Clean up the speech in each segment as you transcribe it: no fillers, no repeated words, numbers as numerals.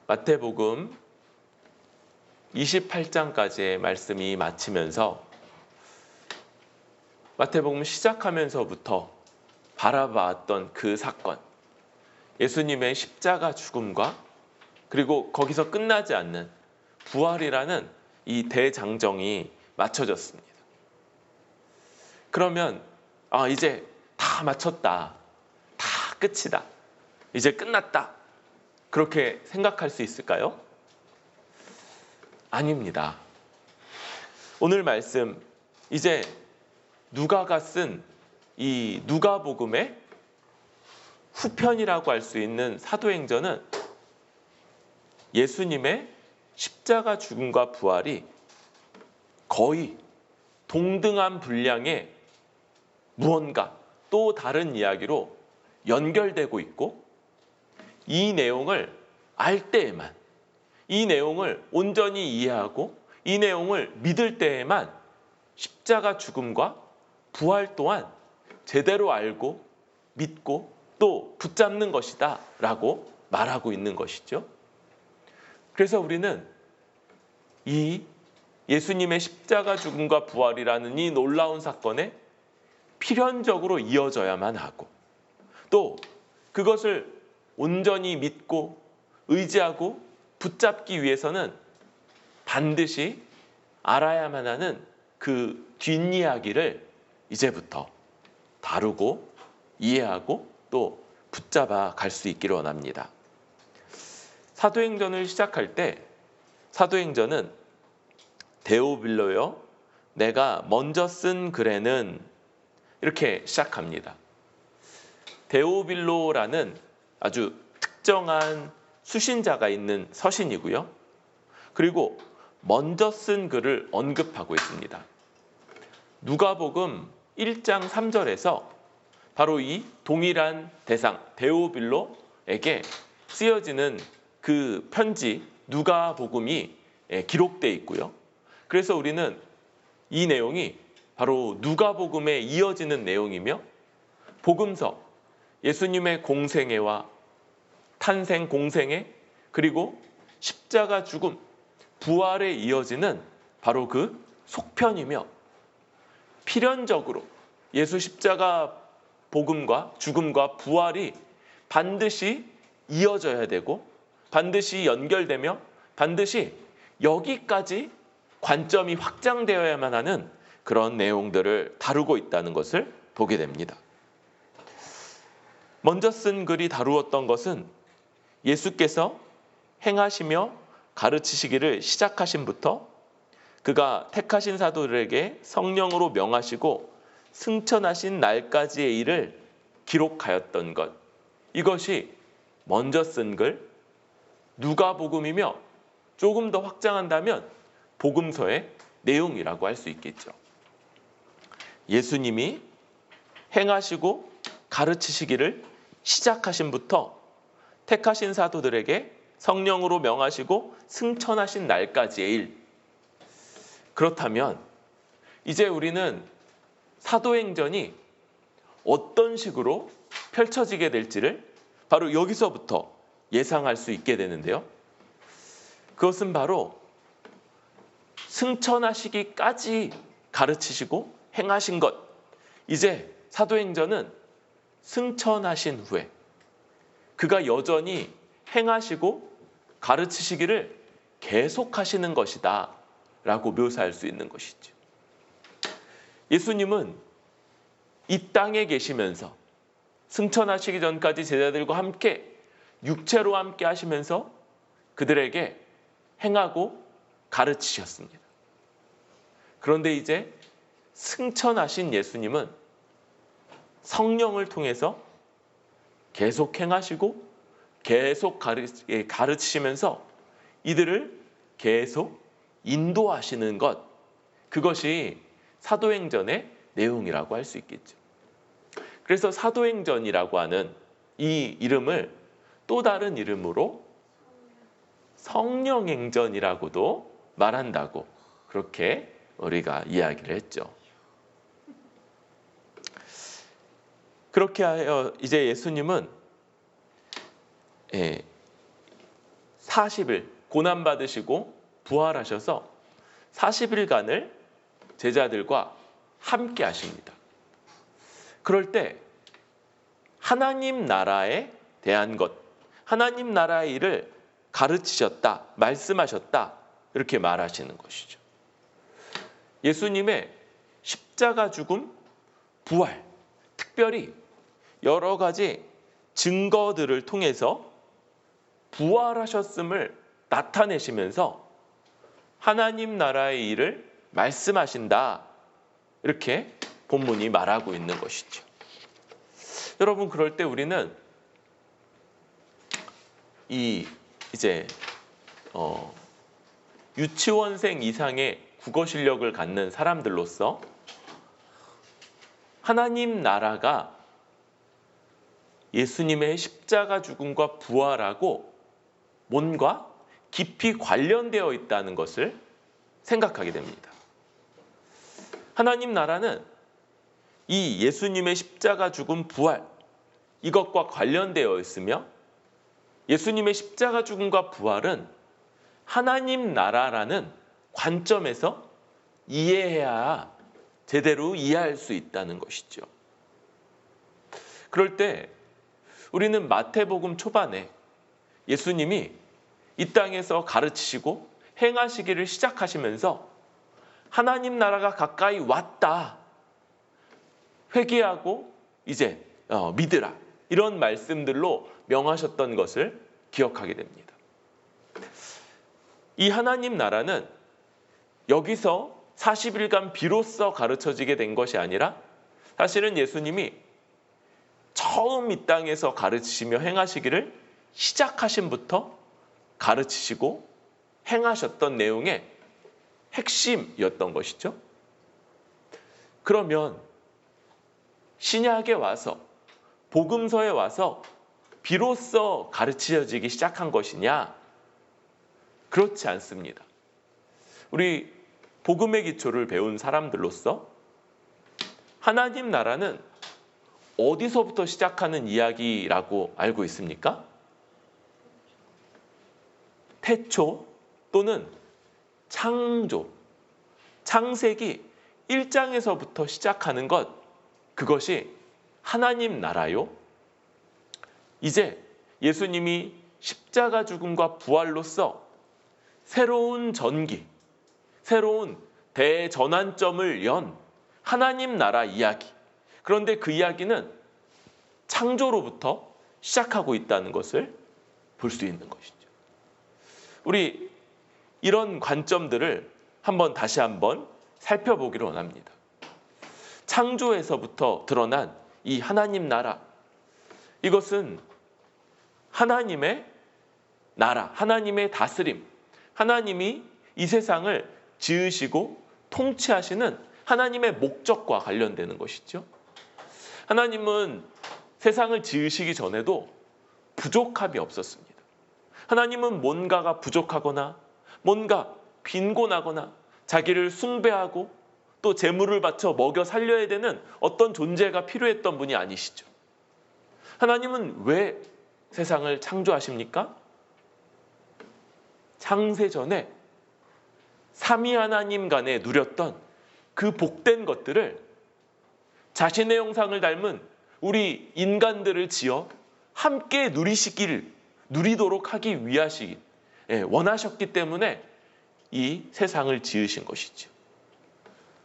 마태복음 28장까지의 말씀이 마치면서 마태복음 시작하면서부터 바라봤던 그 사건, 예수님의 십자가 죽음과 그리고 거기서 끝나지 않는 부활이라는 이 대장정이 맞춰졌습니다. 그러면 이제 다 마쳤다, 다 끝이다, 이제 끝났다, 그렇게 생각할 수 있을까요? 아닙니다. 오늘 말씀, 이제 누가가 쓴 이 누가복음의 후편이라고 할 수 있는 사도행전은 예수님의 십자가 죽음과 부활이 거의 동등한 분량의 무언가 또 다른 이야기로 연결되고 있고, 이 내용을 알 때에만, 이 내용을 온전히 이해하고 이 내용을 믿을 때에만 십자가 죽음과 부활 또한 제대로 알고 믿고 또 붙잡는 것이다 라고 말하고 있는 것이죠. 그래서 우리는 이 예수님의 십자가 죽음과 부활이라는 이 놀라운 사건에 필연적으로 이어져야만 하고, 또 그것을 온전히 믿고 의지하고 붙잡기 위해서는 반드시 알아야만 하는 그 뒷이야기를 이제부터 다루고 이해하고 또 붙잡아 갈 수 있기를 원합니다. 사도행전을 시작할 때 사도행전은 데오빌로여 내가 먼저 쓴 글에는 이렇게 시작합니다. 데오빌로라는 아주 특정한 수신자가 있는 서신이고요. 그리고 먼저 쓴 글을 언급하고 있습니다. 누가복음 1장 3절에서 바로 이 동일한 대상 데오빌로에게 쓰여지는 그 편지 누가복음이 기록되어 있고요. 그래서 우리는 이 내용이 바로 누가복음에 이어지는 내용이며, 복음서, 예수님의 공생애와 탄생 공생애, 그리고 십자가 죽음, 부활에 이어지는 바로 그 속편이며, 필연적으로 예수 십자가 복음과 죽음과 부활이 반드시 이어져야 되고 반드시 연결되며 반드시 여기까지 관점이 확장되어야만 하는 그런 내용들을 다루고 있다는 것을 보게 됩니다. 먼저 쓴 글이 다루었던 것은 예수께서 행하시며 가르치시기를 시작하심부터 그가 택하신 사도들에게 성령으로 명하시고 승천하신 날까지의 일을 기록하였던 것, 이것이 먼저 쓴 글 누가복음이며, 조금 더 확장한다면 복음서의 내용이라고 할 수 있겠죠. 예수님이 행하시고 가르치시기를 시작하심부터 택하신 사도들에게 성령으로 명하시고 승천하신 날까지의 일. 그렇다면 이제 우리는 사도행전이 어떤 식으로 펼쳐지게 될지를 바로 여기서부터 예상할 수 있게 되는데요. 그것은 바로 승천하시기까지 가르치시고 행하신 것, 이제 사도행전은 승천하신 후에 그가 여전히 행하시고 가르치시기를 계속하시는 것이다 라고 묘사할 수 있는 것이죠. 예수님은 이 땅에 계시면서 승천하시기 전까지 제자들과 함께 육체로 함께 하시면서 그들에게 행하고 가르치셨습니다. 그런데 이제 승천하신 예수님은 성령을 통해서 계속 행하시고 계속 가르치시면서 이들을 계속 인도하시는 것, 그것이 사도행전의 내용이라고 할 수 있겠죠. 그래서 사도행전이라고 하는 이 이름을 또 다른 이름으로 성령행전이라고도 말한다고 그렇게 우리가 이야기를 했죠. 그렇게 하여 이제 예수님은 40일 고난받으시고 부활하셔서 40일간을 제자들과 함께 하십니다. 그럴 때 하나님 나라에 대한 것, 하나님 나라의 일을 가르치셨다, 말씀하셨다, 이렇게 말하시는 것이죠. 예수님의 십자가 죽음, 부활, 특별히 여러 가지 증거들을 통해서 부활하셨음을 나타내시면서 하나님 나라의 일을 말씀하신다, 이렇게 본문이 말하고 있는 것이죠. 여러분, 그럴 때 우리는 이제 유치원생 이상의 국어 실력을 갖는 사람들로서 하나님 나라가 예수님의 십자가 죽음과 부활하고 뭔가 깊이 관련되어 있다는 것을 생각하게 됩니다. 하나님 나라는 이 예수님의 십자가 죽음, 부활, 이것과 관련되어 있으며 예수님의 십자가 죽음과 부활은 하나님 나라라는 관점에서 이해해야 제대로 이해할 수 있다는 것이죠. 그럴 때 우리는 마태복음 초반에 예수님이 이 땅에서 가르치시고 행하시기를 시작하시면서 하나님 나라가 가까이 왔다, 회개하고 이제 믿으라, 이런 말씀들로 명하셨던 것을 기억하게 됩니다. 이 하나님 나라는 여기서 40일간 비로소 가르쳐지게 된 것이 아니라 사실은 예수님이 처음 이 땅에서 가르치시며 행하시기를 시작하신부터 가르치시고 행하셨던 내용의 핵심이었던 것이죠. 그러면 신약에 와서, 복음서에 와서 비로소 가르쳐지기 시작한 것이냐? 그렇지 않습니다. 우리 복음의 기초를 배운 사람들로서 하나님 나라는 어디서부터 시작하는 이야기라고 알고 있습니까? 태초 또는 창조, 창세기 1장에서부터 시작하는 것, 그것이 하나님 나라요. 이제 예수님이 십자가 죽음과 부활로서 새로운 전기, 새로운 대전환점을 연 하나님 나라 이야기. 그런데 그 이야기는 창조로부터 시작하고 있다는 것을 볼 수 있는 것이죠. 우리 이런 관점들을 다시 한번 살펴보기를 원합니다. 창조에서부터 드러난 이 하나님 나라, 이것은 하나님의 나라, 하나님의 다스림, 하나님이 이 세상을 지으시고 통치하시는 하나님의 목적과 관련되는 것이죠. 하나님은 세상을 지으시기 전에도 부족함이 없었습니다. 하나님은 뭔가가 부족하거나 뭔가 빈곤하거나 자기를 숭배하고 또 재물을 바쳐 먹여 살려야 되는 어떤 존재가 필요했던 분이 아니시죠. 하나님은 왜 세상을 창조하십니까? 창세 전에 삼위 하나님 간에 누렸던 그 복된 것들을 자신의 형상을 닮은 우리 인간들을 지어 함께 누리도록 하기 위하시 원하셨기 때문에 이 세상을 지으신 것이죠.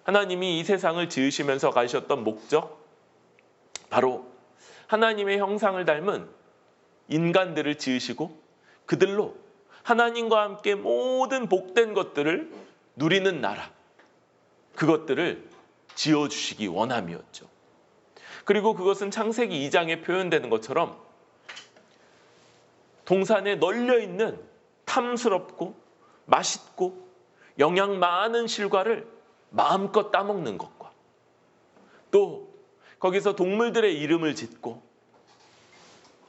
하나님이 이 세상을 지으시면서 가지셨던 목적, 바로 하나님의 형상을 닮은 인간들을 지으시고 그들로 하나님과 함께 모든 복된 것들을 누리는 나라, 그것들을 지어주시기 원함이었죠. 그리고 그것은 창세기 2장에 표현되는 것처럼 동산에 널려있는 탐스럽고 맛있고 영양 많은 실과를 마음껏 따먹는 것과 또 거기서 동물들의 이름을 짓고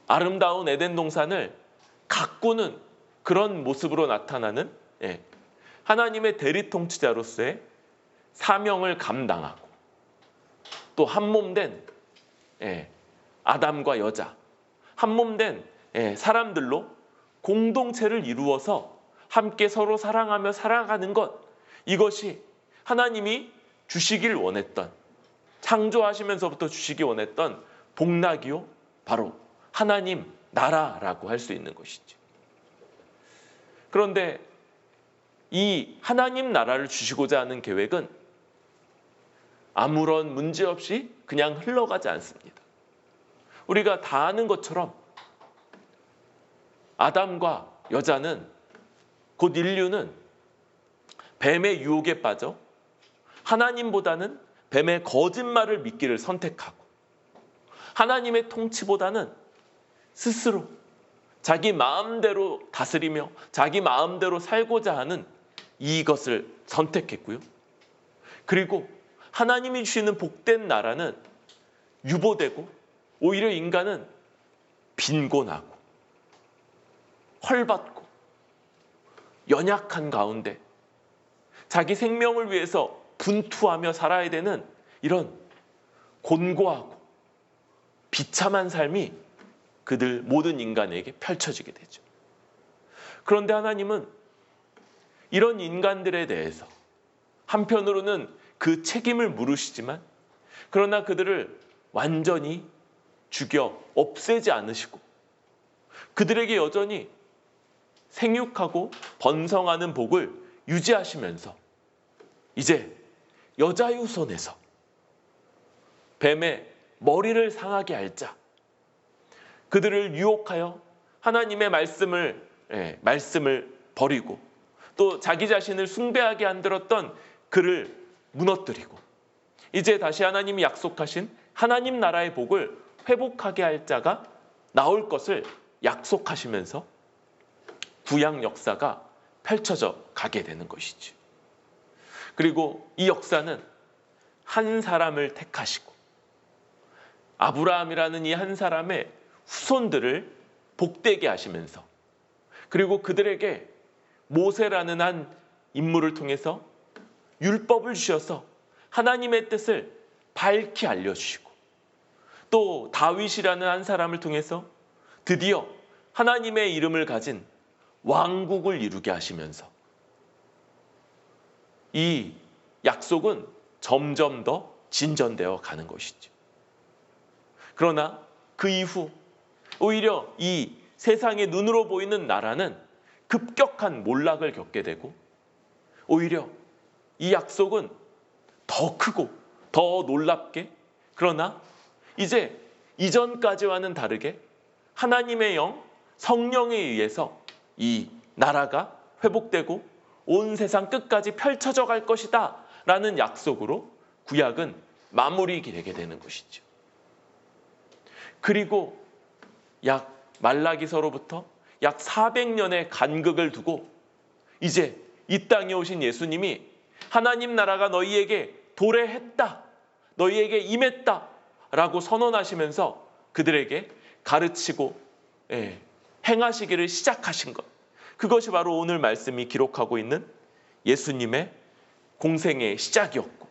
아름다운 에덴 동산을 가꾸는 그런 모습으로 나타나는 하나님의 대리 통치자로서의 사명을 감당하고 또 한몸된 아담과 여자, 한몸된 사람들로 공동체를 이루어서 함께 서로 사랑하며 살아가는 것, 이것이 하나님이 주시길 원했던, 창조하시면서부터 주시기 원했던 복락이요, 바로 하나님 나라라고 할 수 있는 것이죠. 그런데 이 하나님 나라를 주시고자 하는 계획은 아무런 문제 없이 그냥 흘러가지 않습니다. 우리가 다 아는 것처럼 아담과 여자는, 곧 인류는 뱀의 유혹에 빠져 하나님보다는 뱀의 거짓말을 믿기를 선택하고, 하나님의 통치보다는 스스로 자기 마음대로 다스리며 자기 마음대로 살고자 하는 이것을 선택했고요. 그리고 하나님이 주시는 복된 나라는 유보되고, 오히려 인간은 빈곤하고 헐받고 연약한 가운데 자기 생명을 위해서 분투하며 살아야 되는 이런 곤고하고 비참한 삶이 그들 모든 인간에게 펼쳐지게 되죠. 그런데 하나님은 이런 인간들에 대해서 한편으로는 그 책임을 물으시지만, 그러나 그들을 완전히 죽여 없애지 않으시고 그들에게 여전히 생육하고 번성하는 복을 유지하시면서 이제 여자 유손에서 뱀의 머리를 상하게 할 자, 그들을 유혹하여 하나님의 말씀을 버리고 또 자기 자신을 숭배하게 만들었던 그를 무너뜨리고, 이제 다시 하나님이 약속하신 하나님 나라의 복을 회복하게 할 자가 나올 것을 약속하시면서 구약 역사가 펼쳐져 가게 되는 것이죠. 그리고 이 역사는 한 사람을 택하시고 아브라함이라는 이 한 사람의 후손들을 복되게 하시면서, 그리고 그들에게 모세라는 한 인물을 통해서 율법을 주셔서 하나님의 뜻을 밝히 알려주시고, 또 다윗이라는 한 사람을 통해서 드디어 하나님의 이름을 가진 왕국을 이루게 하시면서 이 약속은 점점 더 진전되어 가는 것이죠. 그러나 그 이후 오히려 이 세상의 눈으로 보이는 나라는 급격한 몰락을 겪게 되고, 오히려 이 약속은 더 크고 더 놀랍게, 그러나 이제 이전까지와는 다르게 하나님의 영, 성령에 의해서 이 나라가 회복되고 온 세상 끝까지 펼쳐져 갈 것이다 라는 약속으로 구약은 마무리되게 되는 것이죠. 그리고 약 말라기서로부터 약 400년의 간극을 두고 이제 이 땅에 오신 예수님이 하나님 나라가 너희에게 도래했다, 너희에게 임했다 라고 선언하시면서 그들에게 가르치고 행하시기를 시작하신 것, 그것이 바로 오늘 말씀이 기록하고 있는 예수님의 공생의 시작이었고,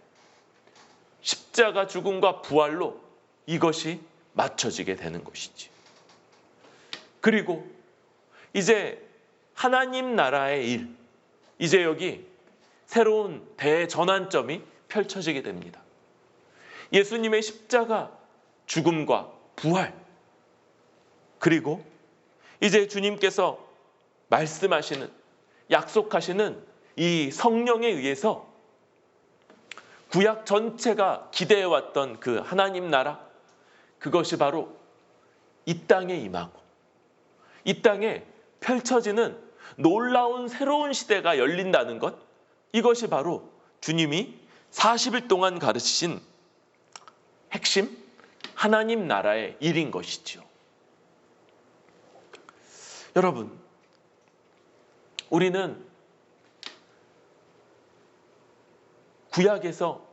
십자가 죽음과 부활로 이것이 맞춰지게 되는 것이지. 그리고 이제 하나님 나라의 일, 이제 여기 새로운 대전환점이 펼쳐지게 됩니다. 예수님의 십자가 죽음과 부활, 그리고 이제 주님께서 말씀하시는, 약속하시는 이 성령에 의해서 구약 전체가 기대해왔던 그 하나님 나라, 그것이 바로 이 땅에 임하고 이 땅에 펼쳐지는 놀라운 새로운 시대가 열린다는 것, 이것이 바로 주님이 40일 동안 가르치신 핵심 하나님 나라의 일인 것이죠. 여러분, 우리는 구약에서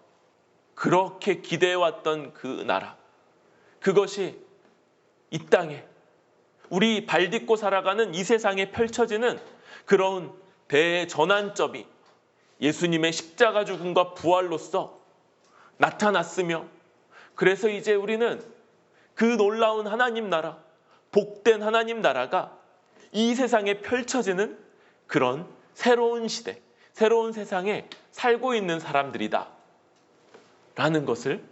그렇게 기대해왔던 그 나라, 그것이 이 땅에 우리 발 딛고 살아가는 이 세상에 펼쳐지는 그런 대전환점이 예수님의 십자가 죽음과 부활로서 나타났으며, 그래서 이제 우리는 그 놀라운 하나님 나라, 복된 하나님 나라가 이 세상에 펼쳐지는 그런 새로운 시대, 새로운 세상에 살고 있는 사람들이다 라는 것을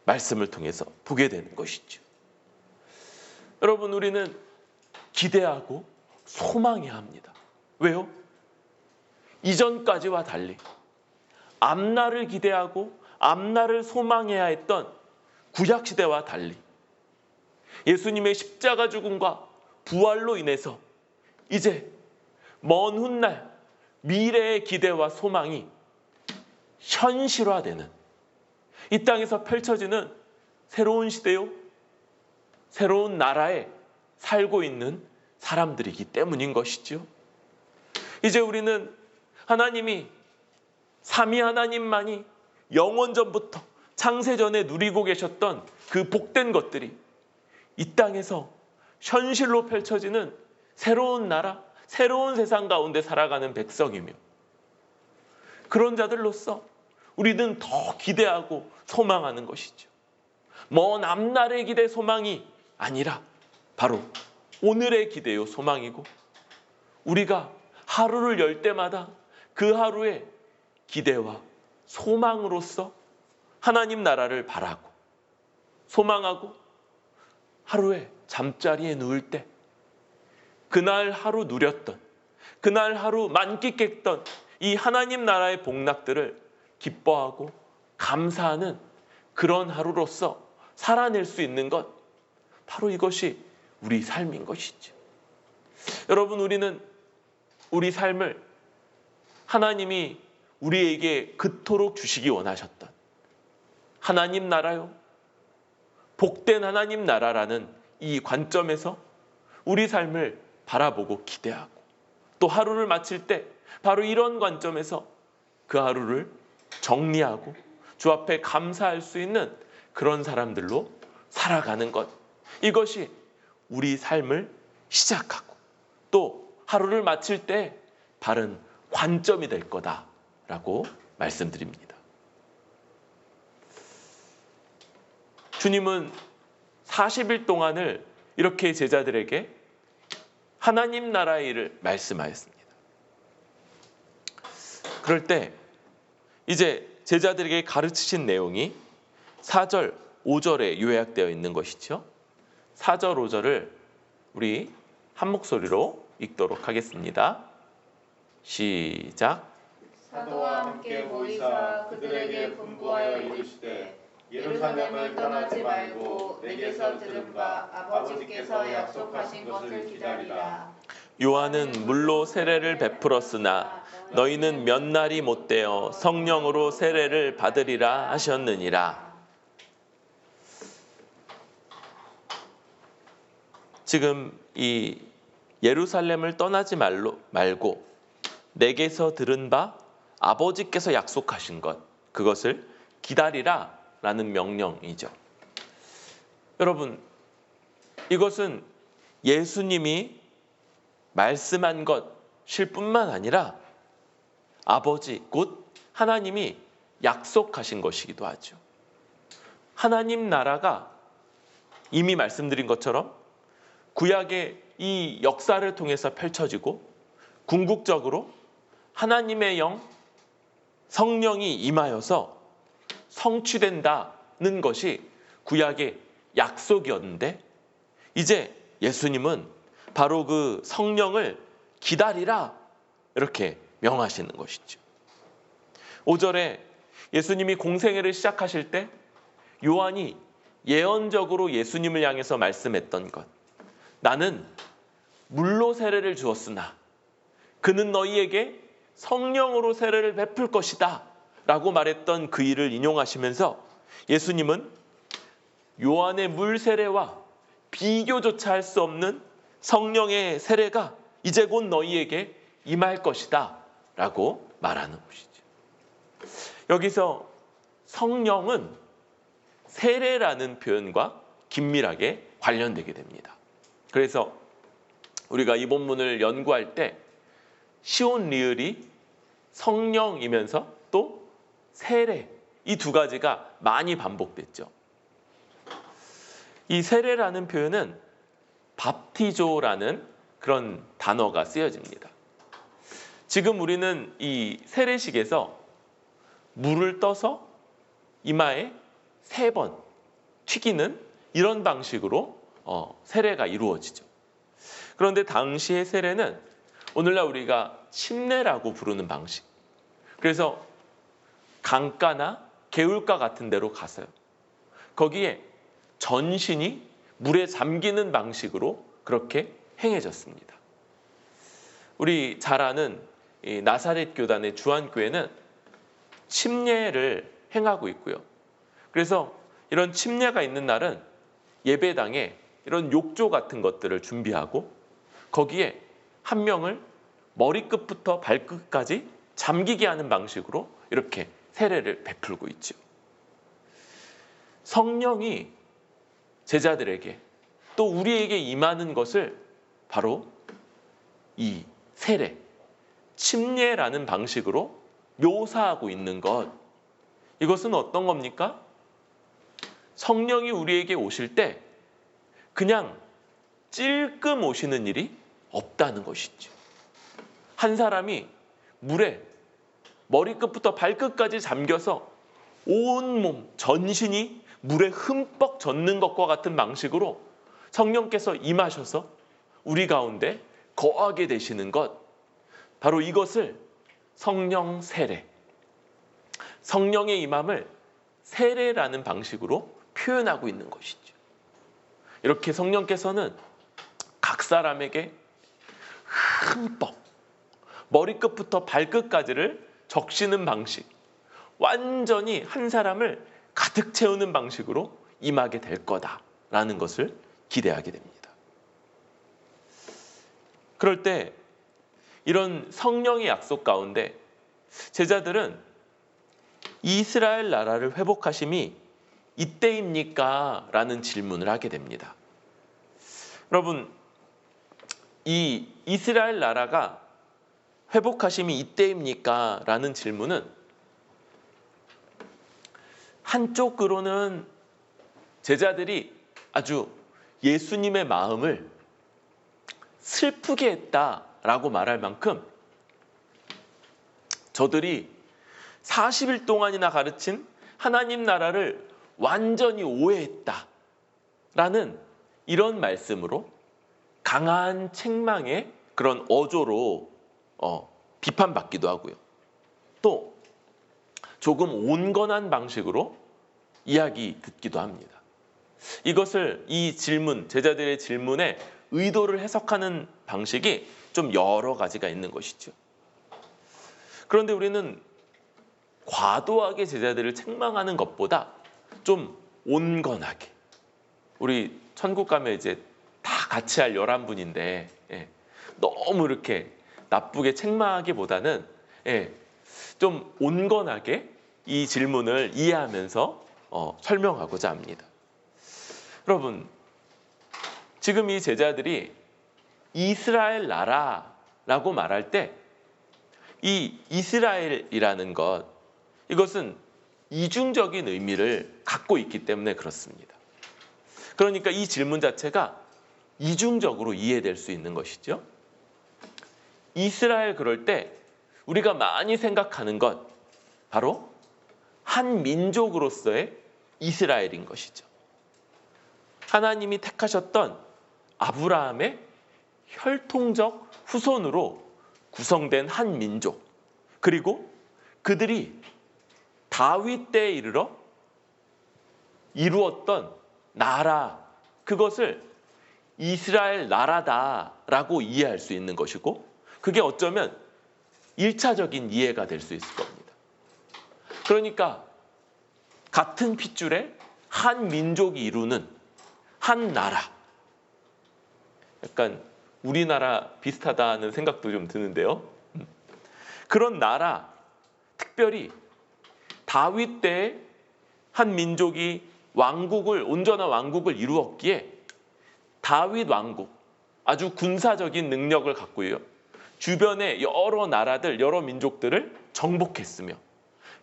말씀을 통해서 보게 되는 것이죠. 여러분, 우리는 기대하고 소망해야 합니다. 왜요? 이전까지와 달리 앞날을 기대하고 앞날을 소망해야 했던 구약시대와 달리 예수님의 십자가 죽음과 부활로 인해서 이제 먼 훗날 미래의 기대와 소망이 현실화되는 이 땅에서 펼쳐지는 새로운 시대요, 새로운 나라에 살고 있는 사람들이기 때문인 것이죠. 이제 우리는 하나님이 삼위 하나님만이 영원전부터 창세전에 누리고 계셨던 그 복된 것들이 이 땅에서 현실로 펼쳐지는 새로운 나라, 새로운 세상 가운데 살아가는 백성이며, 그런 자들로서 우리는 더 기대하고 소망하는 것이죠. 먼 앞날의 기대 소망이 아니라 바로 오늘의 기대요 소망이고, 우리가 하루를 열 때마다 그 하루의 기대와 소망으로서 하나님 나라를 바라고 소망하고, 하루에 잠자리에 누울 때 그날 하루 누렸던, 그날 하루 만끽했던 이 하나님 나라의 복락들을 기뻐하고 감사하는 그런 하루로서 살아낼 수 있는 것, 바로 이것이 우리 삶인 것이죠. 여러분, 우리는 우리 삶을 하나님이 우리에게 그토록 주시기 원하셨던 하나님 나라요, 복된 하나님 나라라는 이 관점에서 우리 삶을 바라보고 기대하고, 또 하루를 마칠 때 바로 이런 관점에서 그 하루를 정리하고 주 앞에 감사할 수 있는 그런 사람들로 살아가는 것, 이것이 우리 삶을 시작하고 또 하루를 마칠 때 바른 관점이 될 거다라고 말씀드립니다. 주님은 40일 동안을 이렇게 제자들에게 하나님 나라의 일을 말씀하였습니다. 그럴 때 이제 제자들에게 가르치신 내용이 4절, 5절에 요약되어 있는 것이죠. 4절, 5절을 우리 한 목소리로 읽도록 하겠습니다. 시작. 사도와 함께 모이사 그들에게 분부하여 이르시되 예루살렘을 떠나지 말고 내게서 들은 바 아버지께서 약속하신 것을 기다리라. 요한은 물로 세례를 베풀었으나 너희는 몇 날이 못되어 성령으로 세례를 받으리라 하셨느니라. 지금 이 예루살렘을 떠나지 말고 내게서 들은 바 아버지께서 약속하신 것, 그것을 기다리라 라는 명령이죠. 여러분, 이것은 예수님이 말씀한 것일 뿐만 아니라 아버지 곧 하나님이 약속하신 것이기도 하죠. 하나님 나라가 이미 말씀드린 것처럼 구약의 이 역사를 통해서 펼쳐지고 궁극적으로 하나님의 영, 성령이 임하여서 성취된다는 것이 구약의 약속이었는데, 이제 예수님은 바로 그 성령을 기다리라 이렇게 명하시는 것이죠. 5절에 예수님이 공생애를 시작하실 때 요한이 예언적으로 예수님을 향해서 말씀했던 것, 나는 물로 세례를 주었으나 그는 너희에게 성령으로 세례를 베풀 것이다 라고 말했던 그 일을 인용하시면서 예수님은 요한의 물 세례와 비교조차 할 수 없는 성령의 세례가 이제 곧 너희에게 임할 것이다 라고 말하는 것이죠. 여기서 성령은 세례라는 표현과 긴밀하게 관련되게 됩니다. 그래서 우리가 이 본문을 연구할 때 시온 리을이 성령이면서 또 세례, 이 두 가지가 많이 반복됐죠. 이 세례라는 표현은 밥티조라는 그런 단어가 쓰여집니다. 지금 우리는 이 세례식에서 물을 떠서 이마에 3번 튀기는 이런 방식으로 세례가 이루어지죠. 그런데 당시의 세례는 오늘날 우리가 침례라고 부르는 방식. 그래서 강가나 개울가 같은 데로 가서요. 거기에 전신이 물에 잠기는 방식으로 그렇게 행해졌습니다. 우리 잘 아는 이 나사렛 교단의 주안교회는 침례를 행하고 있고요. 그래서 이런 침례가 있는 날은 예배당에 이런 욕조 같은 것들을 준비하고 거기에 한 명을 머리끝부터 발끝까지 잠기게 하는 방식으로 이렇게 세례를 베풀고 있죠. 성령이 제자들에게 또 우리에게 임하는 것을 바로 이 세례, 침례라는 방식으로 묘사하고 있는 것. 이것은 어떤 겁니까? 성령이 우리에게 오실 때 그냥 찔끔 오시는 일이 없다는 것이죠. 한 사람이 물에 머리끝부터 발끝까지 잠겨서 온몸, 전신이 물에 흠뻑 젖는 것과 같은 방식으로 성령께서 임하셔서 우리 가운데 거하게 되시는 것, 바로 이것을 성령 세례, 성령의 임함을 세례라는 방식으로 표현하고 있는 것이죠. 이렇게 성령께서는 각 사람에게 흠뻑 머리끝부터 발끝까지를 적시는 방식, 완전히 한 사람을 가득 채우는 방식으로 임하게 될 거다라는 것을 기대하게 됩니다. 그럴 때 이런 성령의 약속 가운데 제자들은 이스라엘 나라를 회복하심이 이때입니까? 라는 질문을 하게 됩니다. 여러분, 이 이스라엘 나라가 회복하심이 이때입니까? 라는 질문은 한쪽으로는 제자들이 아주 예수님의 마음을 슬프게 했다라고 말할 만큼 저들이 40일 동안이나 가르친 하나님 나라를 완전히 오해했다라는 이런 말씀으로 강한 책망의 그런 어조로 비판받기도 하고요. 또 조금 온건한 방식으로 이야기 듣기도 합니다. 이것을 이 질문, 제자들의 질문에 의도를 해석하는 방식이 좀 여러 가지가 있는 것이죠. 그런데 우리는 과도하게 제자들을 책망하는 것보다 좀 온건하게, 우리 천국 가면 이제 다 같이 할 11분인데 너무 이렇게 나쁘게 책망하기보다는 좀 온건하게 이 질문을 이해하면서 설명하고자 합니다. 여러분, 지금 이 제자들이 이스라엘 나라라고 말할 때 이 이스라엘이라는 것, 이것은 이중적인 의미를 갖고 있기 때문에 그렇습니다. 그러니까 이 질문 자체가 이중적으로 이해될 수 있는 것이죠. 이스라엘 그럴 때 우리가 많이 생각하는 것, 바로 한 민족으로서의 이스라엘인 것이죠. 하나님이 택하셨던 아브라함의 혈통적 후손으로 구성된 한 민족, 그리고 그들이 다윗 때에 이르러 이루었던 나라, 그것을 이스라엘 나라다라고 이해할 수 있는 것이고, 그게 어쩌면 1차적인 이해가 될 수 있을 겁니다. 그러니까 같은 핏줄에 한 민족이 이루는 한 나라, 약간 우리나라 비슷하다는 생각도 좀 드는데요. 그런 나라, 특별히 다윗 때에 한 민족이 온전한 왕국을 이루었기에 다윗 왕국, 아주 군사적인 능력을 갖고요, 주변의 여러 나라들, 여러 민족들을 정복했으며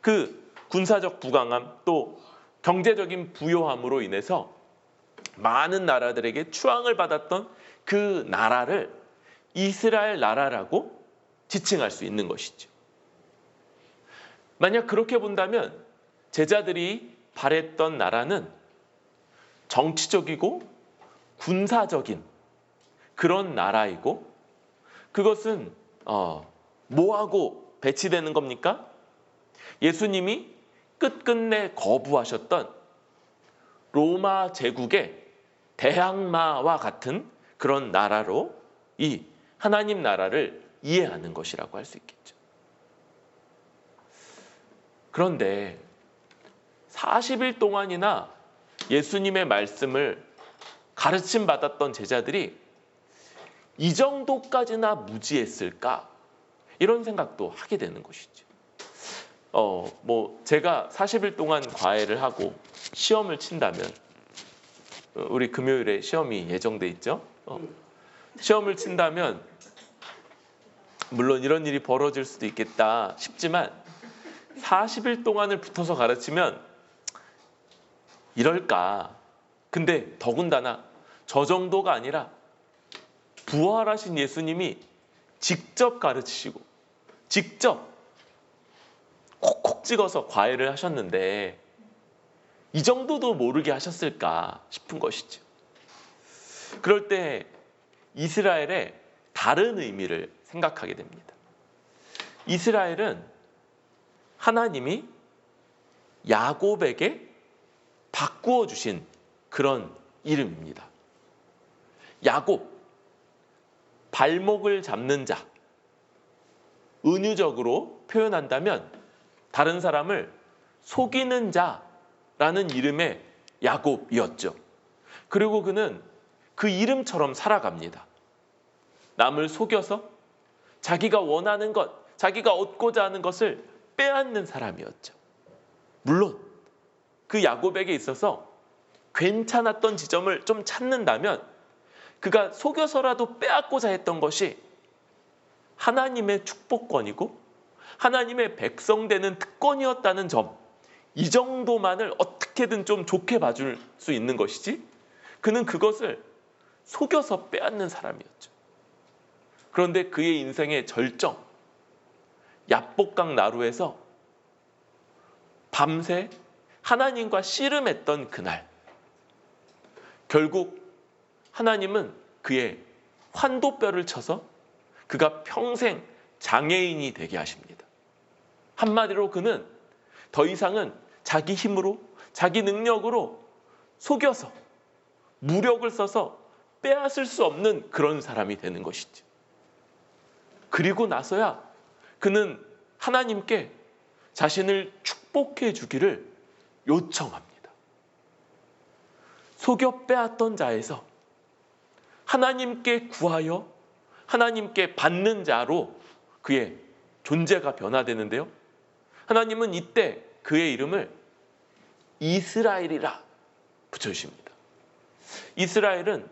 그 군사적 부강함 또 경제적인 부요함으로 인해서 많은 나라들에게 추앙을 받았던 그 나라를 이스라엘 나라라고 지칭할 수 있는 것이죠. 만약 그렇게 본다면 제자들이 바랬던 나라는 정치적이고 군사적인 그런 나라이고, 그것은 뭐하고 배치되는 겁니까? 예수님이 끝끝내 거부하셨던 로마 제국의 대항마와 같은 그런 나라로 이 하나님 나라를 이해하는 것이라고 할 수 있겠죠. 그런데 40일 동안이나 예수님의 말씀을 가르침 받았던 제자들이 이 정도까지나 무지했을까? 이런 생각도 하게 되는 것이죠. 제가 40일 동안 과외를 하고 시험을 친다면, 우리 금요일에 시험이 예정돼 있죠? 시험을 친다면 물론 이런 일이 벌어질 수도 있겠다 싶지만 40일 동안을 붙어서 가르치면 이럴까? 근데 더군다나 저 정도가 아니라 부활하신 예수님이 직접 가르치시고 직접 콕콕 찍어서 과외를 하셨는데 이 정도도 모르게 하셨을까 싶은 것이죠. 그럴 때 이스라엘의 다른 의미를 생각하게 됩니다. 이스라엘은 하나님이 야곱에게 바꾸어 주신 그런 이름입니다. 야곱, 발목을 잡는 자, 은유적으로 표현한다면 다른 사람을 속이는 자라는 이름의 야곱이었죠. 그리고 그는 그 이름처럼 살아갑니다. 남을 속여서 자기가 원하는 것, 자기가 얻고자 하는 것을 빼앗는 사람이었죠. 물론 그 야곱에게 있어서 괜찮았던 지점을 좀 찾는다면 그가 속여서라도 빼앗고자 했던 것이 하나님의 축복권이고 하나님의 백성 되는 특권이었다는 점, 이 정도만을 어떻게든 좀 좋게 봐줄 수 있는 것이지, 그는 그것을 속여서 빼앗는 사람이었죠. 그런데 그의 인생의 절정, 야복강 나루에서 밤새 하나님과 씨름했던 그날, 결국 하나님은 그의 환도뼈를 쳐서 그가 평생 장애인이 되게 하십니다. 한마디로 그는 더 이상은 자기 힘으로, 자기 능력으로 속여서 무력을 써서 빼앗을 수 없는 그런 사람이 되는 것이죠. 그리고 나서야 그는 하나님께 자신을 축복해 주기를 요청합니다. 속여 빼앗던 자에서 하나님께 구하여 하나님께 받는 자로 그의 존재가 변화되는데요. 하나님은 이때 그의 이름을 이스라엘이라 붙여주십니다. 이스라엘은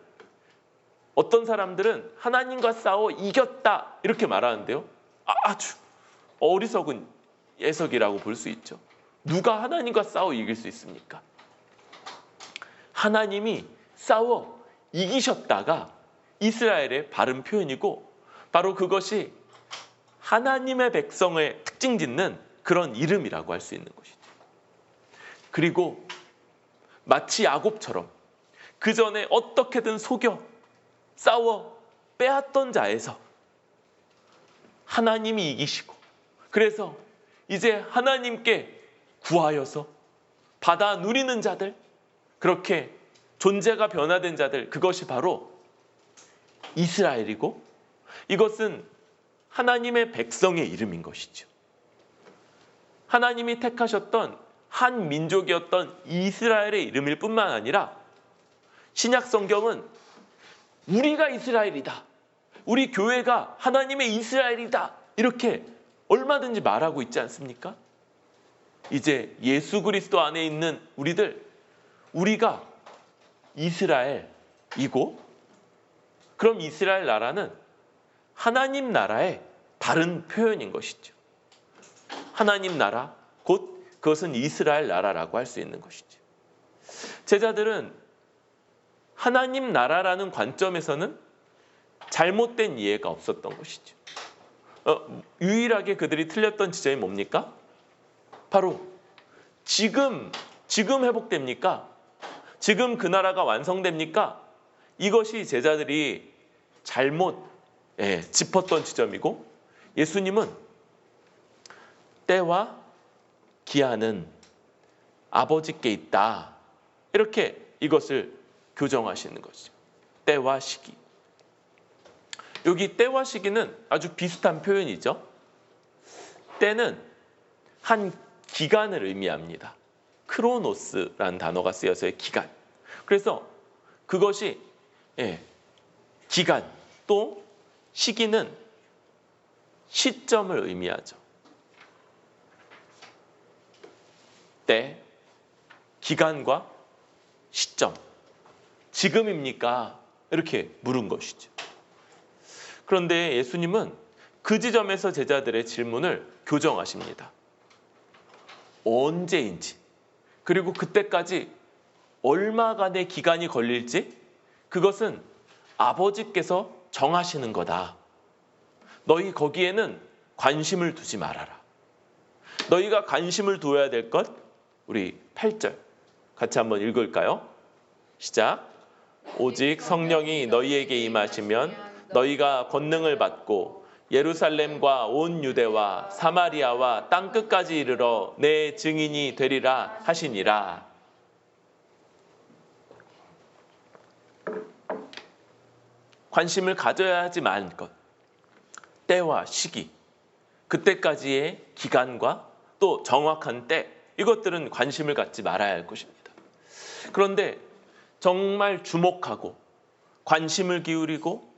어떤 사람들은 하나님과 싸워 이겼다 이렇게 말하는데요. 아주 어리석은 해석이라고 볼 수 있죠. 누가 하나님과 싸워 이길 수 있습니까? 하나님이 싸워 이기셨다가 이스라엘의 바른 표현이고, 바로 그것이 하나님의 백성의 특징 짓는 그런 이름이라고 할 수 있는 것이죠. 그리고 마치 야곱처럼 그 전에 어떻게든 속여 싸워 빼앗던 자에서 하나님이 이기시고, 그래서 이제 하나님께 구하여서 받아 누리는 자들, 그렇게 존재가 변화된 자들, 그것이 바로 이스라엘이고, 이것은 하나님의 백성의 이름인 것이죠. 하나님이 택하셨던 한 민족이었던 이스라엘의 이름일 뿐만 아니라 신약 성경은 우리가 이스라엘이다, 우리 교회가 하나님의 이스라엘이다, 이렇게 얼마든지 말하고 있지 않습니까? 이제 예수 그리스도 안에 있는 우리가 이스라엘이고, 그럼 이스라엘 나라는 하나님 나라의 다른 표현인 것이죠. 하나님 나라, 곧 그것은 이스라엘 나라라고 할 수 있는 것이죠. 제자들은 하나님 나라라는 관점에서는 잘못된 이해가 없었던 것이죠. 유일하게 그들이 틀렸던 지점이 뭡니까? 바로 지금 회복됩니까? 지금 그 나라가 완성됩니까? 이것이 제자들이 잘못 짚었던 지점이고, 예수님은 때와 기한은 아버지께 있다, 이렇게 이것을 교정하시는 것이죠. 때와 시기. 여기 때와 시기는 아주 비슷한 표현이죠. 때는 한 기간을 의미합니다. 크로노스라는 단어가 쓰여서의 기간. 그래서 그것이 기간, 또 시기는 시점을 의미하죠. 때, 기간과 시점. 지금입니까? 이렇게 물은 것이죠. 그런데 예수님은 그 지점에서 제자들의 질문을 교정하십니다. 언제인지, 그리고 그때까지 얼마간의 기간이 걸릴지, 그것은 아버지께서 정하시는 거다. 너희 거기에는 관심을 두지 말아라. 너희가 관심을 둬야 될 것, 우리 8절 같이 한번 읽을까요? 시작. 오직 성령이 너희에게 임하시면 너희가 권능을 받고 예루살렘과 온 유대와 사마리아와 땅끝까지 이르러 내 증인이 되리라 하시니라. 관심을 가져야 하지만 것, 때와 시기, 그때까지의 기간과 또 정확한 때, 이것들은 관심을 갖지 말아야 할 것입니다. 그런데 정말 주목하고 관심을 기울이고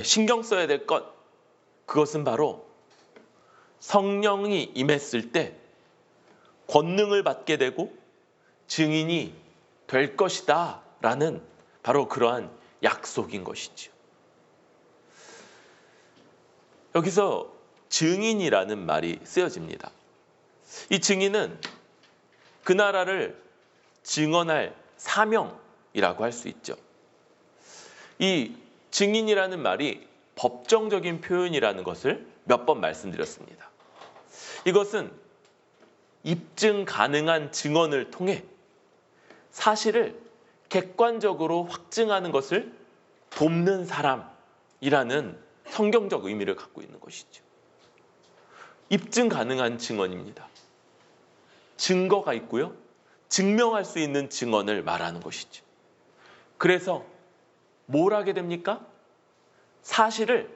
신경 써야 될 것, 그것은 바로 성령이 임했을 때 권능을 받게 되고 증인이 될 것이다 라는 바로 그러한 약속인 것이죠. 여기서 증인이라는 말이 쓰여집니다. 이 증인은 그 나라를 증언할 사명이라고 할 수 있죠. 이 증인이라는 말이 법정적인 표현이라는 것을 몇 번 말씀드렸습니다. 이것은 입증 가능한 증언을 통해 사실을 객관적으로 확증하는 것을 돕는 사람이라는 성경적 의미를 갖고 있는 것이죠. 입증 가능한 증언입니다. 증거가 있고요. 증명할 수 있는 증언을 말하는 것이죠. 그래서 뭘 하게 됩니까? 사실을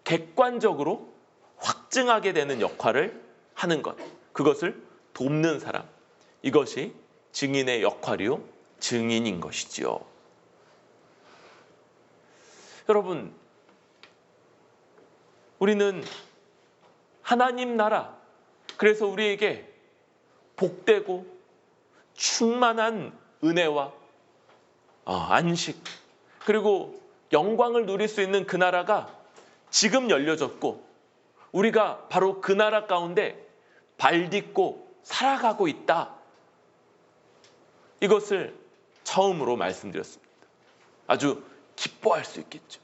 객관적으로 확증하게 되는 역할을 하는 것. 그것을 돕는 사람. 이것이 증인의 역할이요. 증인인 것이지요. 여러분, 우리는 하나님 나라, 그래서 우리에게 복되고 충만한 은혜와 안식, 그리고 영광을 누릴 수 있는 그 나라가 지금 열려졌고, 우리가 바로 그 나라 가운데 발딛고 살아가고 있다. 이것을 처음으로 말씀드렸습니다. 아주 기뻐할 수 있겠죠.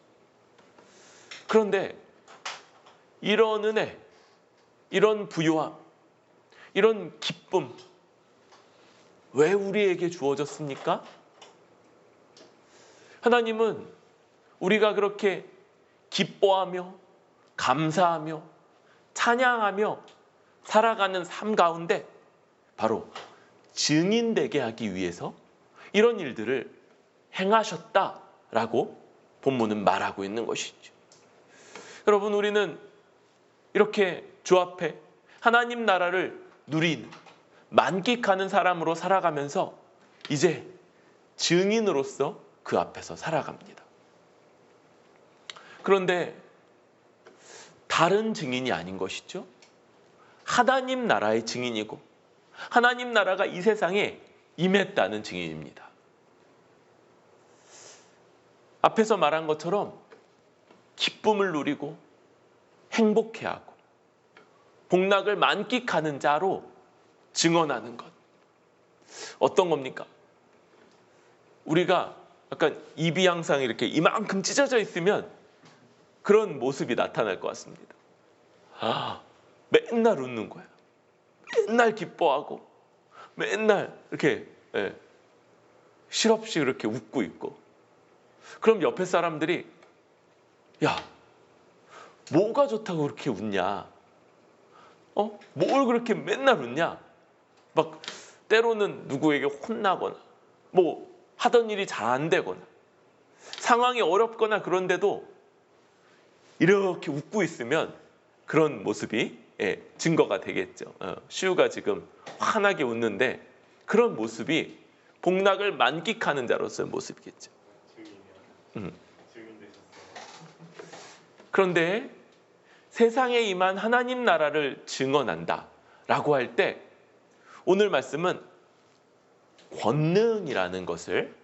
그런데 이런 은혜, 이런 부요함, 이런 기쁨, 왜 우리에게 주어졌습니까? 하나님은 우리가 그렇게 기뻐하며 감사하며 찬양하며 살아가는 삶 가운데 바로 증인되게 하기 위해서 이런 일들을 행하셨다라고 본문은 말하고 있는 것이죠. 여러분, 우리는 이렇게 주 앞에 하나님 나라를 누리는, 만끽하는 사람으로 살아가면서 이제 증인으로서 그 앞에서 살아갑니다. 그런데 다른 증인이 아닌 것이죠. 하나님 나라의 증인이고 하나님 나라가 이 세상에 임했다는 증인입니다. 앞에서 말한 것처럼 기쁨을 누리고 행복해하고 복락을 만끽하는 자로 증언하는 것. 어떤 겁니까? 우리가 약간 입이 항상 이렇게 이만큼 찢어져 있으면 그런 모습이 나타날 것 같습니다. 맨날 웃는 거야. 맨날 기뻐하고 맨날 이렇게 실없이 그렇게 웃고 있고. 그럼 옆에 사람들이 야, 뭐가 좋다고 그렇게 웃냐? 뭘 그렇게 맨날 웃냐? 막 때로는 누구에게 혼나거나 뭐 하던 일이 잘 안 되거나 상황이 어렵거나 그런데도 이렇게 웃고 있으면 그런 모습이 증거가 되겠죠. 시우가 지금 환하게 웃는데 그런 모습이 복락을 만끽하는 자로서의 모습이겠죠. 그런데 세상에 임한 하나님 나라를 증언한다 라고 할 때 오늘 말씀은 권능이라는 것을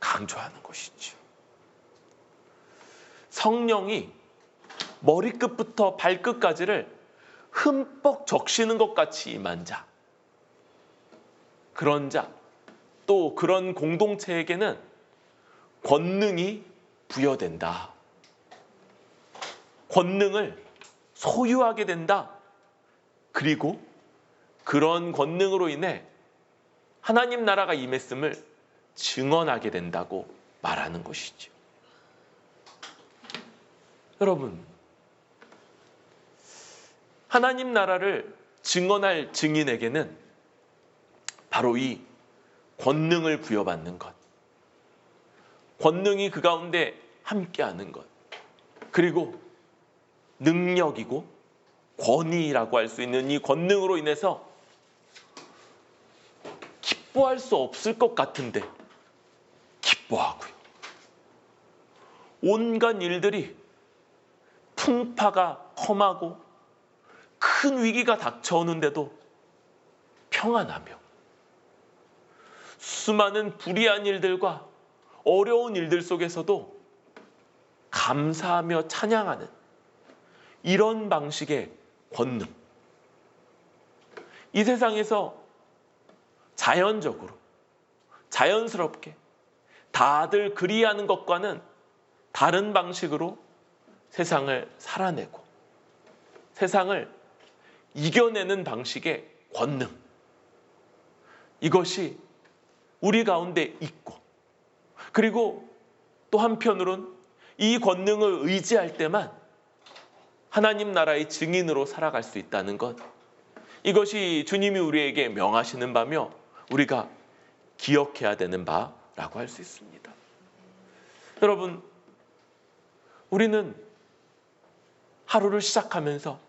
강조하는 것이죠. 성령이 머리끝부터 발끝까지를 흠뻑 적시는 것 같이 임한 자, 그런 자, 또 그런 공동체에게는 권능이 부여된다. 권능을 소유하게 된다. 그리고 그런 권능으로 인해 하나님 나라가 임했음을 증언하게 된다고 말하는 것이죠. 여러분, 하나님 나라를 증언할 증인에게는 바로 이 권능을 부여받는 것, 권능이 그 가운데 함께하는 것, 그리고 능력이고 권위라고 할 수 있는 이 권능으로 인해서 기뻐할 수 없을 것 같은데 기뻐하고요. 온갖 일들이 풍파가 험하고 큰 위기가 닥쳐오는데도 평안하며 수많은 불의한 일들과 어려운 일들 속에서도 감사하며 찬양하는 이런 방식의 권능. 이 세상에서 자연적으로, 자연스럽게 다들 그리하는 것과는 다른 방식으로 세상을 살아내고 세상을 이겨내는 방식의 권능. 이것이 우리 가운데 있고, 그리고 또 한편으론 이 권능을 의지할 때만 하나님 나라의 증인으로 살아갈 수 있다는 것, 이것이 주님이 우리에게 명하시는 바며 우리가 기억해야 되는 바라고 할 수 있습니다. 여러분, 우리는 하루를 시작하면서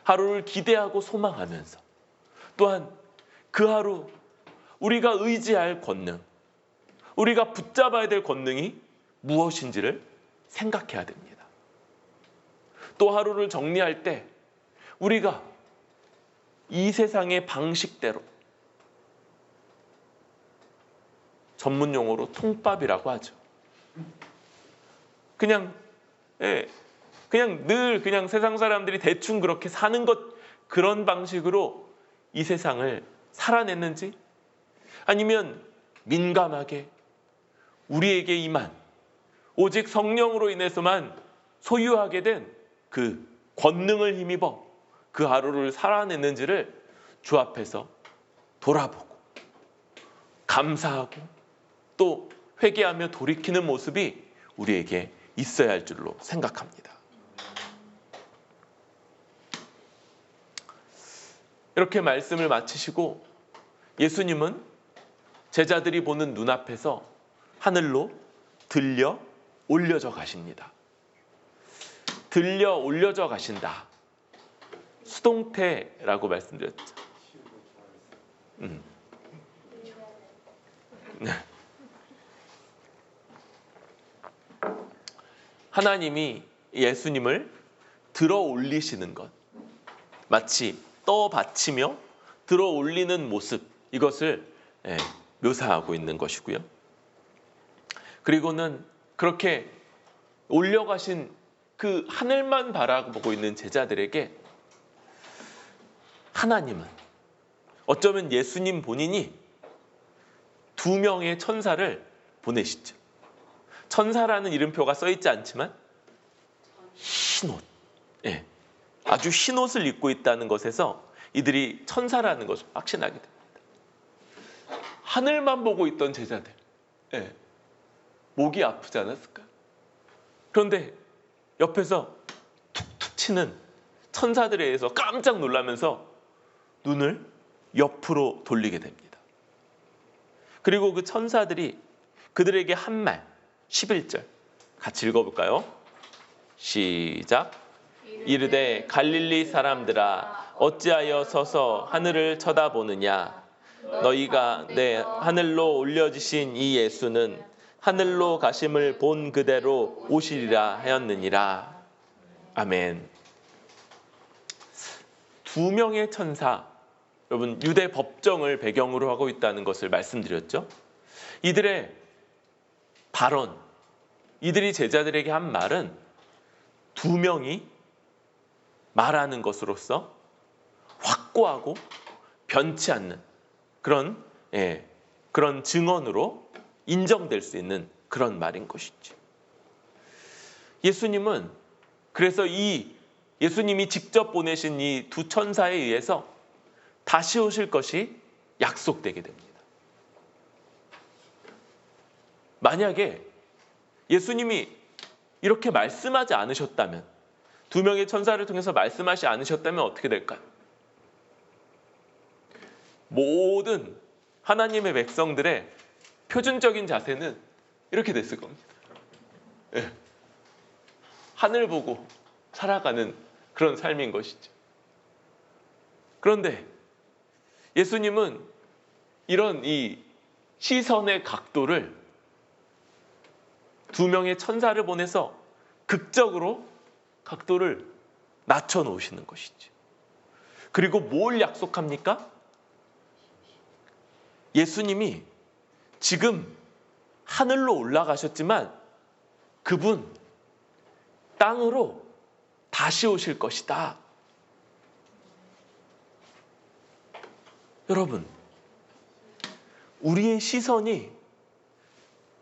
하루를 기대하고 소망하면서 또한 그 하루 우리가 의지할 권능, 우리가 붙잡아야 될 권능이 무엇인지를 생각해야 됩니다. 또 하루를 정리할 때 우리가 이 세상의 방식대로, 전문 용어로 통밥이라고 하죠. 그냥 늘 그냥 세상 사람들이 대충 그렇게 사는 것, 그런 방식으로 이 세상을 살아냈는지, 아니면 민감하게 우리에게 임한 오직 성령으로 인해서만 소유하게 된 그 권능을 힘입어 그 하루를 살아냈는지를 주 앞에서 돌아보고 감사하고 또 회개하며 돌이키는 모습이 우리에게 있어야 할 줄로 생각합니다. 이렇게 말씀을 마치시고 예수님은 제자들이 보는 눈앞에서 하늘로 들려 올려져 가십니다. 들려 올려져 가신다. 수동태라고 말씀드렸죠. 네. 하나님이 예수님을 들어 올리시는 것, 마치 떠받치며 들어 올리는 모습, 이것을 묘사하고 있는 것이고요. 그리고는 그렇게 올려가신 그 하늘만 바라보고 있는 제자들에게 하나님은, 어쩌면 예수님 본인이 2명의 천사를 보내시죠. 천사라는 이름표가 써있지 않지만 흰옷, 예, 아주 흰옷을 입고 있다는 것에서 이들이 천사라는 것을 확신하게 됩니다. 하늘만 보고 있던 제자들, 예, 목이 아프지 않았을까요? 그런데 옆에서 툭툭 치는 천사들에 의해서 깜짝 놀라면서 눈을 옆으로 돌리게 됩니다. 그리고 그 천사들이 그들에게 한 말, 11절 같이 읽어볼까요? 시작. 이르되 갈릴리 사람들아 어찌하여 서서 하늘을 쳐다보느냐. 너희가 내 하늘로 올려지신 이 예수는 하늘로 가심을 본 그대로 오시리라 하였느니라. 아멘. 두 명의 천사, 여러분 유대 법정을 배경으로 하고 있다는 것을 말씀드렸죠. 이들의 발언, 이들이 제자들에게 한 말은 두 명이 말하는 것으로서 확고하고 변치 않는 그런 증언으로 인정될 수 있는 그런 말인 것이죠. 예수님은 그래서 예수님이 직접 보내신 이 두 천사에 의해서 다시 오실 것이 약속되게 됩니다. 만약에 예수님이 이렇게 말씀하지 않으셨다면, 두 명의 천사를 통해서 말씀하지 않으셨다면 어떻게 될까요? 모든 하나님의 백성들의 표준적인 자세는 이렇게 됐을 겁니다. 네. 하늘 보고 살아가는 그런 삶인 것이죠. 그런데 예수님은 이런 이 시선의 각도를 두 명의 천사를 보내서 극적으로 각도를 낮춰 놓으시는 것이죠. 그리고 뭘 약속합니까? 예수님이 지금 하늘로 올라가셨지만 그분 땅으로 다시 오실 것이다. 여러분, 우리의 시선이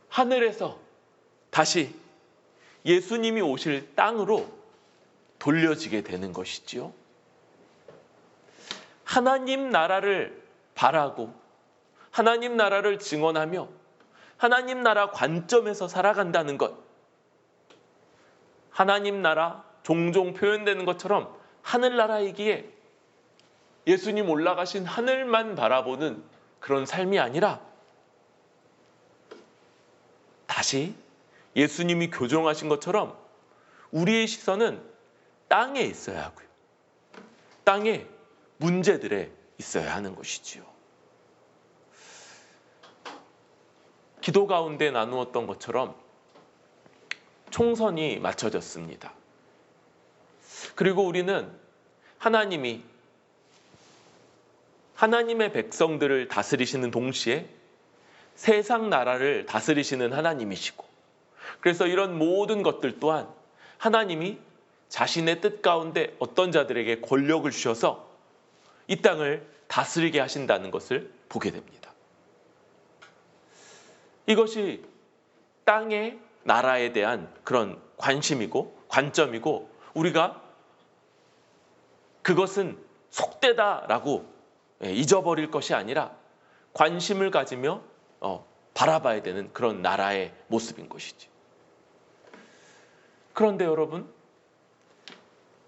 하늘에서 다시 예수님이 오실 땅으로 돌려지게 되는 것이지요. 하나님 나라를 바라고 하나님 나라를 증언하며 하나님 나라 관점에서 살아간다는 것, 하나님 나라 종종 표현되는 것처럼 하늘나라이기에 예수님 올라가신 하늘만 바라보는 그런 삶이 아니라 다시 예수님이 교정하신 것처럼 우리의 시선은 땅에 있어야 하고요. 땅에 문제들에 있어야 하는 것이지요. 기도 가운데 나누었던 것처럼 총선이 맞춰졌습니다. 그리고 우리는 하나님의 백성들을 다스리시는 동시에 세상 나라를 다스리시는 하나님이시고, 그래서 이런 모든 것들 또한 하나님이 자신의 뜻 가운데 어떤 자들에게 권력을 주셔서 이 땅을 다스리게 하신다는 것을 보게 됩니다. 이것이 땅의 나라에 대한 그런 관심이고 관점이고, 우리가 그것은 속되다라고 잊어버릴 것이 아니라 관심을 가지며 바라봐야 되는 그런 나라의 모습인 것이지. 그런데 여러분,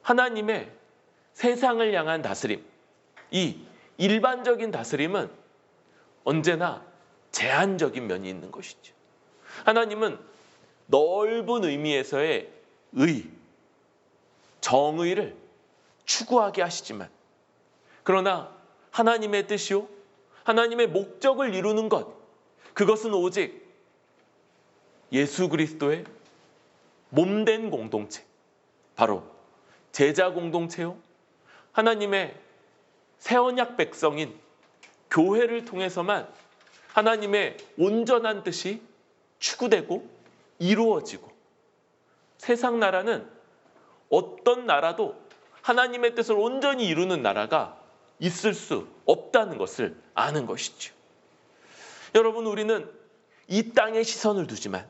하나님의 세상을 향한 다스림, 이 일반적인 다스림은 언제나 제한적인 면이 있는 것이죠. 하나님은 넓은 의미에서의 정의를 추구하게 하시지만, 그러나 하나님의 뜻이요, 하나님의 목적을 이루는 것, 그것은 오직 예수 그리스도의 몸된 공동체, 바로 제자 공동체요, 하나님의 새 언약 백성인 교회를 통해서만 하나님의 온전한 뜻이 추구되고 이루어지고, 세상 나라는 어떤 나라도 하나님의 뜻을 온전히 이루는 나라가 있을 수 없다는 것을 아는 것이죠. 여러분, 우리는 이 땅에 시선을 두지만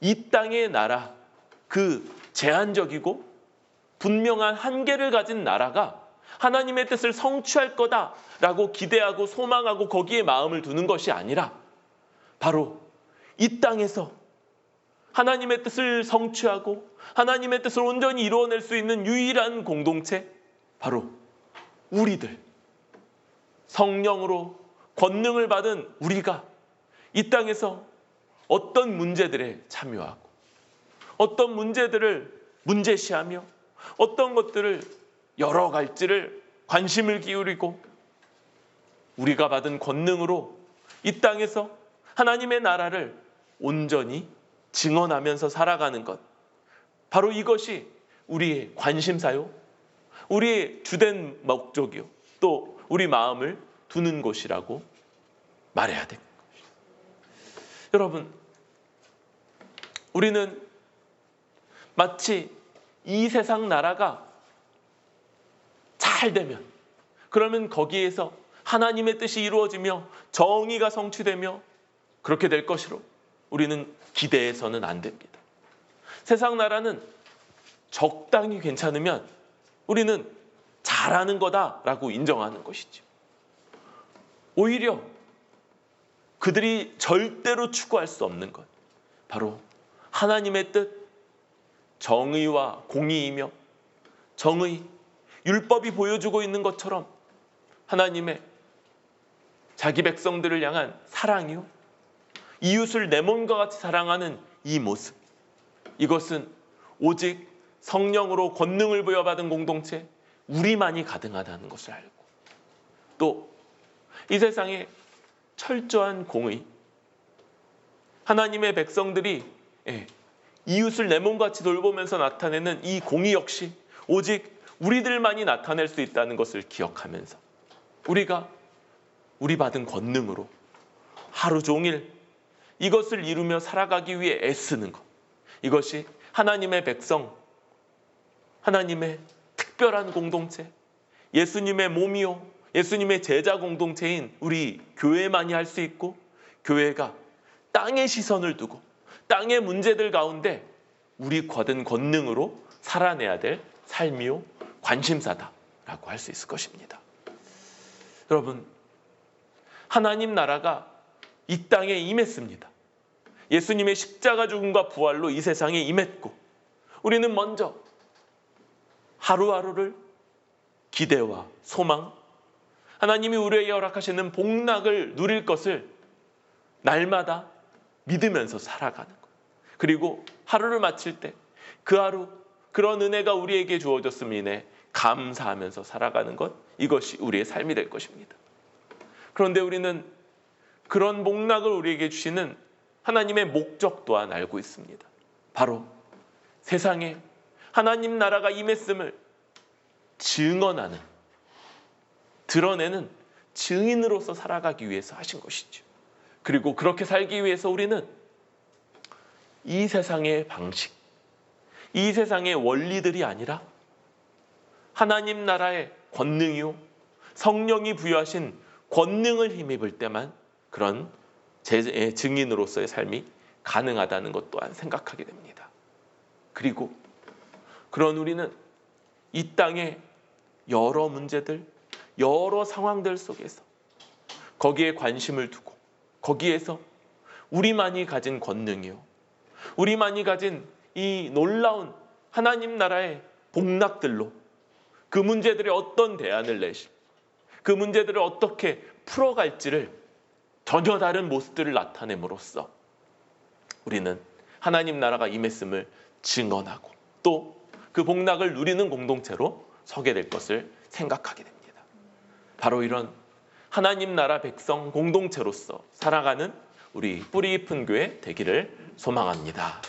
이 땅의 나라, 그 제한적이고 분명한 한계를 가진 나라가 하나님의 뜻을 성취할 거다라고 기대하고 소망하고 거기에 마음을 두는 것이 아니라 바로 이 땅에서 하나님의 뜻을 성취하고 하나님의 뜻을 온전히 이루어낼 수 있는 유일한 공동체, 바로 우리들, 성령으로 권능을 받은 우리가 이 땅에서 어떤 문제들에 참여하고 어떤 문제들을 문제시하며 어떤 것들을 열어갈지를 관심을 기울이고 우리가 받은 권능으로 이 땅에서 하나님의 나라를 온전히 증언하면서 살아가는 것, 바로 이것이 우리의 관심사요, 우리의 주된 목적이요, 또 우리 마음을 두는 곳이라고 말해야 됩니다. 여러분, 우리는 마치 이 세상 나라가 잘 되면, 그러면 거기에서 하나님의 뜻이 이루어지며 정의가 성취되며 그렇게 될 것으로 우리는 기대해서는 안 됩니다. 세상 나라는 적당히 괜찮으면 우리는 잘하는 거다라고 인정하는 것이죠. 오히려 그들이 절대로 추구할 수 없는 것, 바로 하나님의 뜻, 정의와 공의이며 정의, 율법이 보여주고 있는 것처럼 하나님의 자기 백성들을 향한 사랑이요, 이웃을 내 몸과 같이 사랑하는 이 모습, 이것은 오직 성령으로 권능을 부여받은 공동체 우리만이 가능하다는 것을 알고, 또 이 세상에 철저한 공의, 하나님의 백성들이 이웃을 내 몸같이 돌보면서 나타내는 이 공의 역시 오직 우리들만이 나타낼 수 있다는 것을 기억하면서 우리가 우리 받은 권능으로 하루 종일 이것을 이루며 살아가기 위해 애쓰는 것, 이것이 하나님의 백성, 하나님의 특별한 공동체, 예수님의 몸이요, 예수님의 제자 공동체인 우리 교회만이 할 수 있고, 교회가 땅의 시선을 두고 땅의 문제들 가운데 우리 받은 권능으로 살아내야 될 삶이요, 관심사다라고 할 수 있을 것입니다. 여러분, 하나님 나라가 이 땅에 임했습니다. 예수님의 십자가 죽음과 부활로 이 세상에 임했고, 우리는 먼저 하루하루를 기대와 소망, 하나님이 우리에게 허락하시는 복락을 누릴 것을 날마다 믿으면서 살아가는 것, 그리고 하루를 마칠 때 그 하루 그런 은혜가 우리에게 주어졌음에 인해 감사하면서 살아가는 것, 이것이 우리의 삶이 될 것입니다. 그런데 우리는 그런 복락을 우리에게 주시는 하나님의 목적 또한 알고 있습니다. 바로 세상에 하나님 나라가 임했음을 증언하는, 드러내는 증인으로서 살아가기 위해서 하신 것이죠. 그리고 그렇게 살기 위해서 우리는 이 세상의 방식, 이 세상의 원리들이 아니라 하나님 나라의 권능이요, 성령이 부여하신 권능을 힘입을 때만 그런 증인으로서의 삶이 가능하다는 것 또한 생각하게 됩니다. 그리고 그런 우리는 이 땅의 여러 문제들, 여러 상황들 속에서 거기에 관심을 두고 거기에서 우리만이 가진 권능이요, 우리만이 가진 이 놀라운 하나님 나라의 복락들로 그 문제들에 어떤 대안을 내실, 그 문제들을 어떻게 풀어갈지를 전혀 다른 모습들을 나타냄으로써 우리는 하나님 나라가 임했음을 증언하고 또 그 복락을 누리는 공동체로 서게 될 것을 생각하게 됩니다. 바로 이런 하나님 나라 백성 공동체로서 살아가는 우리 뿌리 깊은 교회 되기를 소망합니다.